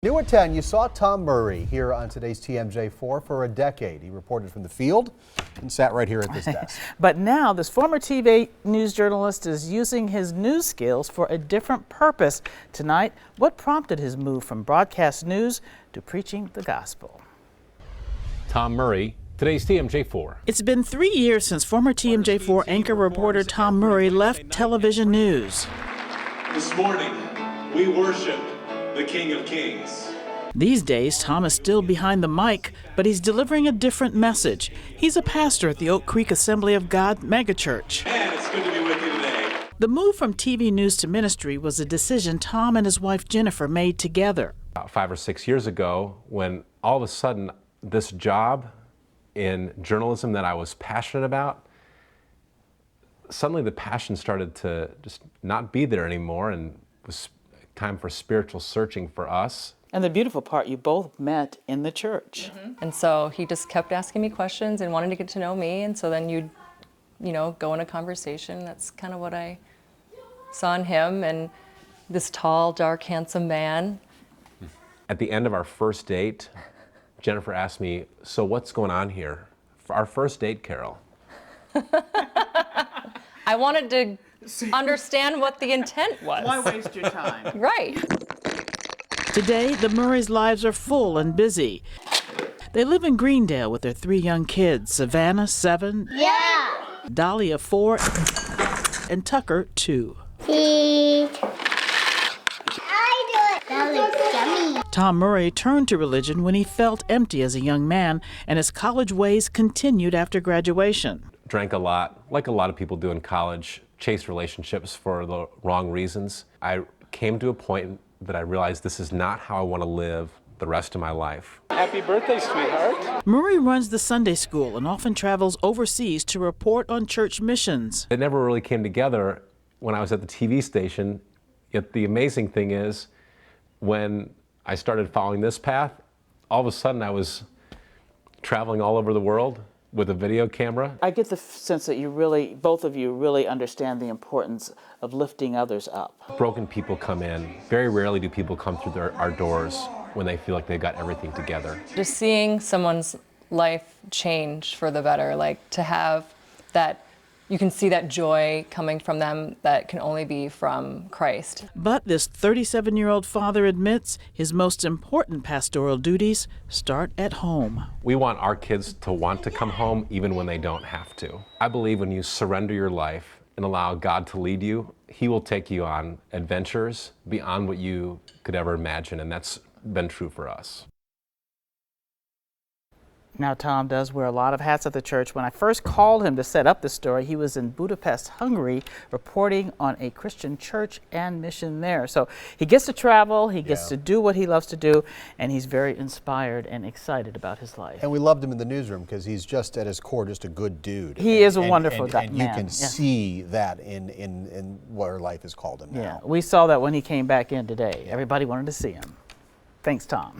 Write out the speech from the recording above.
New at 10, you saw Tom Murray here on today's TMJ4 for a decade. He reported from the field and sat right here at this desk. But now this former TV news journalist is using his news skills for a different purpose. Tonight, what prompted his move from broadcast news to preaching the gospel? Tom Murray, today's TMJ4. It's been 3 years since former TMJ4 anchor reporter Tom Murray left television news. This morning, we worship the King of Kings. These days, Tom is still behind the mic, but he's delivering a different message. He's a pastor at the Oak Creek Assembly of God megachurch. And it's good to be with you today. The move from TV news to ministry was a decision Tom and his wife Jennifer made together. About 5 or 6 years ago, when all of a sudden this job in journalism that I was passionate about, suddenly the passion started to just not be there anymore, and it was time for spiritual searching for us. And the beautiful part, you both met in the church. And so he just kept asking me questions and wanted to get to know me, and so then you'd, go in a conversation. That's kind of what I saw in him, and this tall, dark, handsome man. At the end of our first date, Jennifer asked me, "So what's going on here?" For our first date, Carol. I wanted to understand what the intent was. Why waste your time? Right. Today, the Murrays' lives are full and busy. They live in Greendale with their 3 young kids, Savannah, 7, Dahlia, 4, and Tucker, 2. That looks yummy. Tom Murray turned to religion when he felt empty as a young man, and his college ways continued after graduation. Drank a lot, like a lot of people do in college, chased relationships for the wrong reasons. I came to a point that I realized this is not how I want to live the rest of my life. Happy birthday, sweetheart. Murray runs the Sunday school and often travels overseas to report on church missions. It never really came together when I was at the TV station, yet the amazing thing is, when I started following this path, all of a sudden I was traveling all over the world with a video camera. I get the sense that both of you really understand the importance of lifting others up. Broken people come in. Very rarely do people come through our doors when they feel like they've got everything together. Just seeing someone's life change for the better, like to have that, you can see that joy coming from them that can only be from Christ. But this 37-year-old father admits his most important pastoral duties start at home. We want our kids to want to come home even when they don't have to. I believe when you surrender your life and allow God to lead you, He will take you on adventures beyond what you could ever imagine, and that's been true for us. Now, Tom does wear a lot of hats at the church. When I first called him to set up this story, he was in Budapest, Hungary, reporting on a Christian church and mission there. So he gets to travel, he gets to do what he loves to do, and he's very inspired and excited about his life. And we loved him in the newsroom because he's just at his core just a good dude. He is a wonderful guy. And you can see that in where life has called him now. Yeah, we saw that when he came back in today. Everybody wanted to see him. Thanks, Tom.